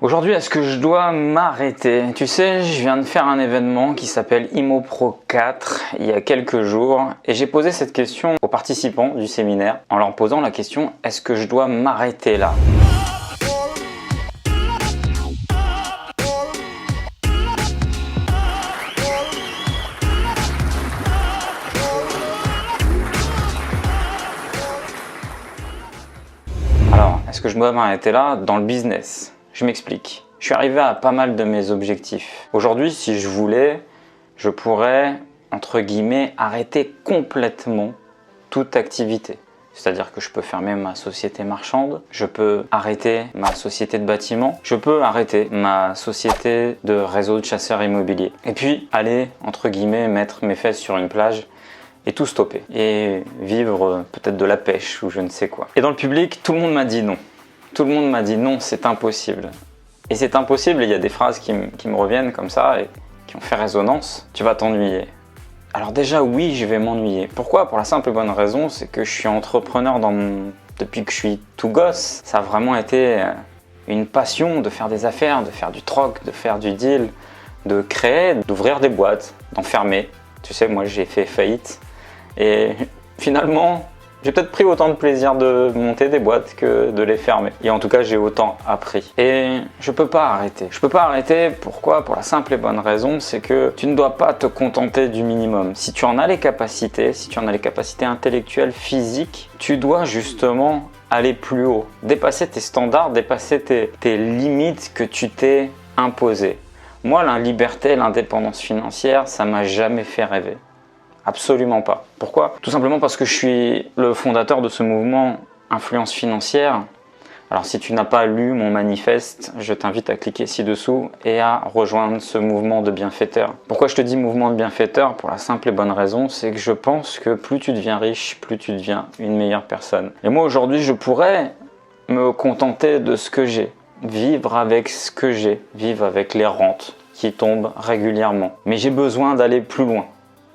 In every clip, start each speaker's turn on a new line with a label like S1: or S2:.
S1: Aujourd'hui, est-ce que je dois m'arrêter? Tu sais, je viens de faire un événement qui s'appelle IMOPRO 4 il y a quelques jours et j'ai posé cette question aux participants du séminaire en leur posant la question: est-ce que je dois m'arrêter là? Alors, est-ce que je dois m'arrêter là dans le business? Je m'explique. Je suis arrivé à pas mal de mes objectifs. Aujourd'hui, si je voulais, je pourrais, entre guillemets, arrêter complètement toute activité. C'est-à-dire que je peux fermer ma société marchande, je peux arrêter ma société de bâtiment, je peux arrêter ma société de réseau de chasseurs immobiliers. Et puis, aller, entre guillemets, mettre mes fesses sur une plage et tout stopper. Et vivre peut-être de la pêche ou je ne sais quoi. Et dans le public, tout le monde m'a dit non. Tout le monde m'a dit non, c'est impossible. Et c'est impossible, et il y a des phrases qui me reviennent comme ça et qui ont fait résonance. Tu vas t'ennuyer. Alors déjà, oui, je vais m'ennuyer. Pourquoi? Pour la simple et bonne raison, c'est que je suis entrepreneur depuis que je suis tout gosse. Ça a vraiment été une passion de faire des affaires, de faire du troc, de faire du deal, de créer, d'ouvrir des boîtes, d'en fermer. Tu sais, moi j'ai fait faillite. Et finalement, j'ai peut-être pris autant de plaisir de monter des boîtes que de les fermer. Et en tout cas, j'ai autant appris. Et je peux pas arrêter. Je peux pas arrêter, pourquoi? Pour la simple et bonne raison, c'est que tu ne dois pas te contenter du minimum. Si tu en as les capacités, si tu en as les capacités intellectuelles, physiques, tu dois justement aller plus haut. Dépasser tes standards, dépasser tes limites que tu t'es imposées. Moi, la liberté, l'indépendance financière, ça m'a jamais fait rêver. Absolument pas. Pourquoi? Tout simplement parce que je suis le fondateur de ce mouvement Influence Financière. Alors si tu n'as pas lu mon manifeste, je t'invite à cliquer ci-dessous et à rejoindre ce mouvement de bienfaiteurs. Pourquoi je te dis mouvement de bienfaiteurs? Pour la simple et bonne raison, c'est que je pense que plus tu deviens riche, plus tu deviens une meilleure personne. Et moi aujourd'hui, je pourrais me contenter de ce que j'ai, vivre avec ce que j'ai, vivre avec les rentes qui tombent régulièrement. Mais j'ai besoin d'aller plus loin.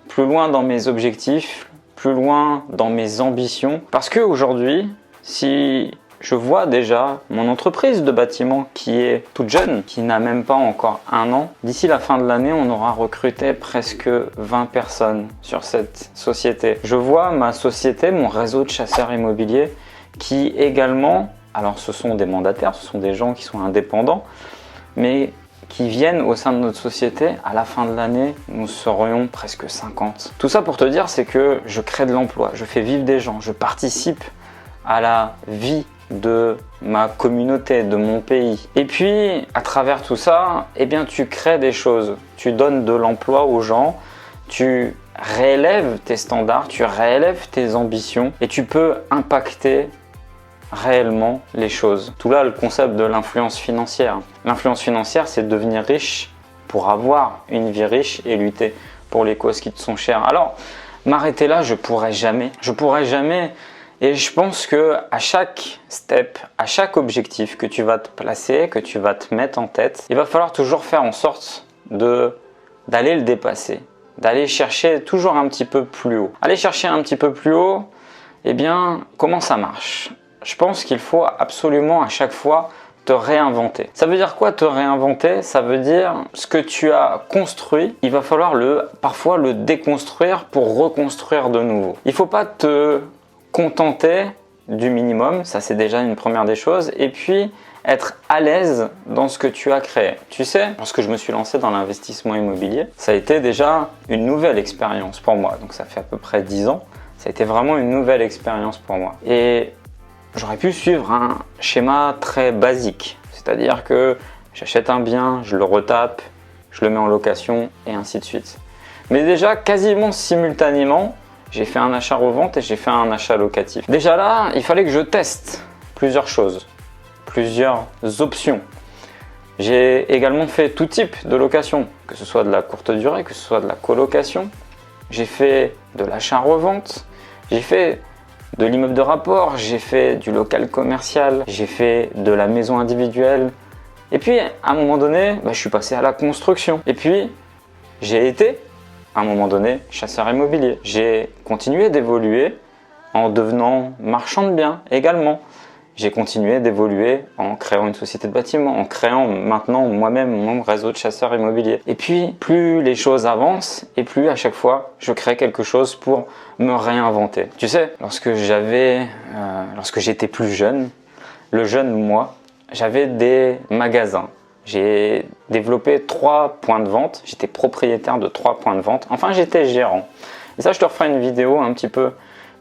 S1: Plus loin dans mes objectifs, plus loin dans mes ambitions. Parce qu'aujourd'hui, si je vois déjà mon entreprise de bâtiment qui est toute jeune, qui n'a même pas encore 1 an, d'ici la fin de l'année, on aura recruté presque 20 personnes sur cette société. Je vois ma société, mon réseau de chasseurs immobiliers, qui également, alors ce sont des mandataires, ce sont des gens qui sont indépendants, mais qui viennent au sein de notre société. À la fin de l'année, nous serions presque 50. Tout ça pour te dire, c'est que je crée de l'emploi, je fais vivre des gens, je participe à la vie de ma communauté, de mon pays. Et puis, à travers tout ça, eh bien, tu crées des choses. Tu donnes de l'emploi aux gens, tu réélèves tes standards, tu réélèves tes ambitions et tu peux impacter réellement les choses. Tout là, le concept de l'influence financière. L'influence financière, c'est devenir riche pour avoir une vie riche et lutter pour les causes qui te sont chères. Alors, m'arrêter là, je pourrais jamais. Je pourrais jamais. Et je pense que à chaque step, à chaque objectif que tu vas te placer, que tu vas te mettre en tête, il va falloir toujours faire en sorte d'aller le dépasser, d'aller chercher toujours un petit peu plus haut. Aller chercher un petit peu plus haut, eh bien, comment ça marche? Je pense qu'il faut absolument à chaque fois te réinventer. Ça veut dire quoi te réinventer? Ça veut dire ce que tu as construit, il va falloir parfois le déconstruire pour reconstruire de nouveau. Il ne faut pas te contenter du minimum, ça c'est déjà une première des choses, et puis être à l'aise dans ce que tu as créé. Tu sais, lorsque je me suis lancé dans l'investissement immobilier, ça a été déjà une nouvelle expérience pour moi. Donc ça fait à peu près 10 ans, ça a été vraiment une nouvelle expérience pour moi. Et j'aurais pu suivre un schéma très basique, c'est-à-dire que j'achète un bien, je le retape, je le mets en location et ainsi de suite. Mais déjà, quasiment simultanément, j'ai fait un achat-revente et j'ai fait un achat locatif. Déjà là, il fallait que je teste plusieurs choses, plusieurs options. J'ai également fait tout type de location, que ce soit de la courte durée, que ce soit de la colocation. J'ai fait de l'achat-revente, j'ai fait de l'immeuble de rapport, j'ai fait du local commercial, j'ai fait de la maison individuelle. Et puis, à un moment donné, je suis passé à la construction. Et puis, j'ai été, à un moment donné, chasseur immobilier. J'ai continué d'évoluer en devenant marchand de biens également. j'ai continué d'évoluer en créant une société de bâtiment, en créant maintenant moi-même mon réseau de chasseurs immobiliers. Et puis, plus les choses avancent et plus à chaque fois, je crée quelque chose pour me réinventer. Tu sais, lorsque j'étais plus jeune, le jeune moi, j'avais des magasins. J'ai développé 3 points de vente. J'étais propriétaire de 3 points de vente. Enfin, j'étais gérant. Et ça, je te referai une vidéo un petit peu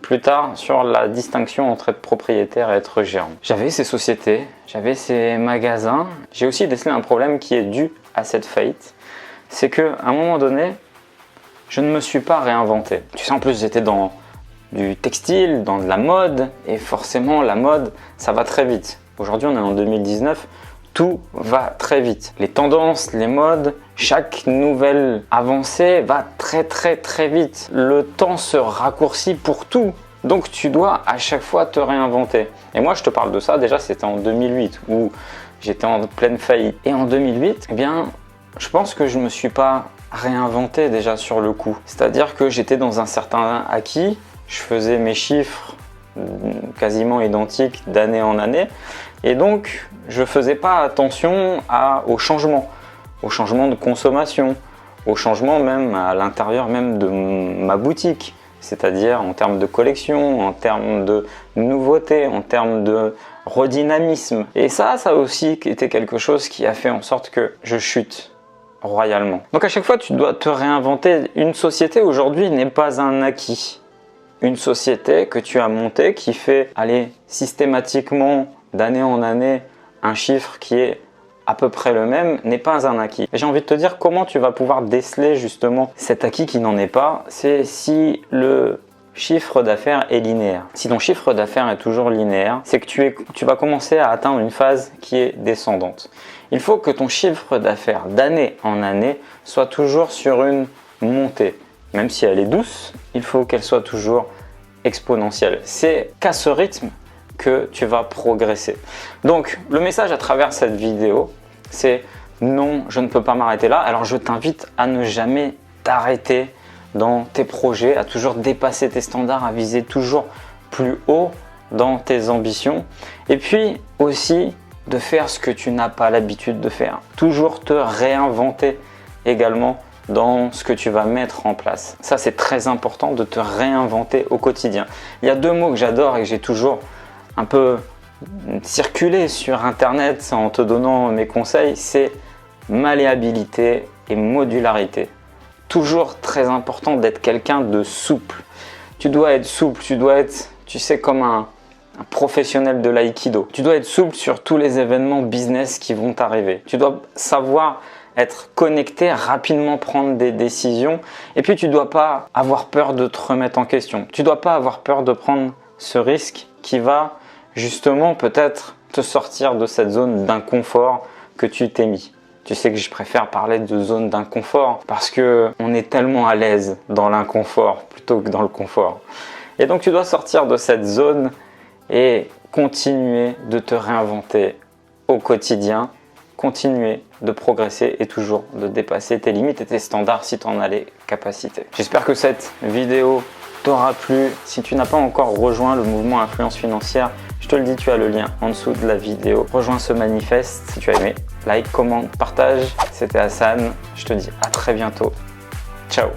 S1: plus tard sur la distinction entre être propriétaire et être gérant. J'avais ces sociétés, j'avais ces magasins. J'ai aussi décelé un problème qui est dû à cette faillite. C'est qu'à un moment donné, je ne me suis pas réinventé. Tu sais, en plus, j'étais dans du textile, dans de la mode. Et forcément, la mode, ça va très vite. Aujourd'hui, on est en 2019. Tout va très vite. Les tendances, les modes, chaque nouvelle avancée va très vite. Le temps se raccourcit pour tout. Donc tu dois à chaque fois te réinventer. Et moi je te parle de ça, déjà c'était en 2008 où j'étais en pleine faillite. Et en 2008, eh bien, je pense que je ne me suis pas réinventé déjà sur le coup. C'est-à-dire que j'étais dans un certain acquis, je faisais mes chiffres quasiment identiques d'année en année. Et donc, je ne faisais pas attention au changement de consommation, au changement même à l'intérieur même de ma boutique, c'est-à-dire en termes de collection, en termes de nouveautés, en termes de redynamisme. Et ça a aussi été quelque chose qui a fait en sorte que je chute royalement. Donc à chaque fois, tu dois te réinventer. Une société aujourd'hui n'est pas un acquis. Une société que tu as montée qui fait aller systématiquement d'année en année, un chiffre qui est à peu près le même n'est pas un acquis. Et j'ai envie de te dire comment tu vas pouvoir déceler justement cet acquis qui n'en est pas, c'est si le chiffre d'affaires est linéaire. Si ton chiffre d'affaires est toujours linéaire, c'est que tu vas commencer à atteindre une phase qui est descendante. Il faut que ton chiffre d'affaires d'année en année soit toujours sur une montée. Même si elle est douce, il faut qu'elle soit toujours exponentielle. C'est qu'à ce rythme que tu vas progresser. Donc le message à travers cette vidéo, c'est non, je ne peux pas m'arrêter là. Alors je t'invite à ne jamais t'arrêter dans tes projets, à toujours dépasser tes standards, à viser toujours plus haut dans tes ambitions. Et puis aussi de faire ce que tu n'as pas l'habitude de faire. Toujours te réinventer également dans ce que tu vas mettre en place. Ça, c'est très important de te réinventer au quotidien. Il y a 2 mots que j'adore et que j'ai toujours un peu circulé sur internet en te donnant mes conseils, c'est malléabilité et modularité. Toujours très important d'être quelqu'un de souple. Tu dois être souple, tu dois être, tu sais, comme un professionnel de l'aïkido. Tu dois être souple sur tous les événements business qui vont t'arriver. Tu dois savoir être connecté, rapidement prendre des décisions. Et puis tu ne dois pas avoir peur de te remettre en question. Tu ne dois pas avoir peur de prendre ce risque qui va justement peut-être te sortir de cette zone d'inconfort que tu t'es mis. Tu sais que je préfère parler de zone d'inconfort parce qu'on est tellement à l'aise dans l'inconfort plutôt que dans le confort. Et donc tu dois sortir de cette zone et continuer de te réinventer au quotidien, continuer de progresser et toujours de dépasser tes limites et tes standards si tu en as les capacités. J'espère que cette vidéo t'aura plu. Si tu n'as pas encore rejoint le mouvement Influence Financière, je te le dis, tu as le lien en dessous de la vidéo. Rejoins ce manifeste si tu as aimé. Like, commente, partage. C'était Hassan. Je te dis à très bientôt. Ciao.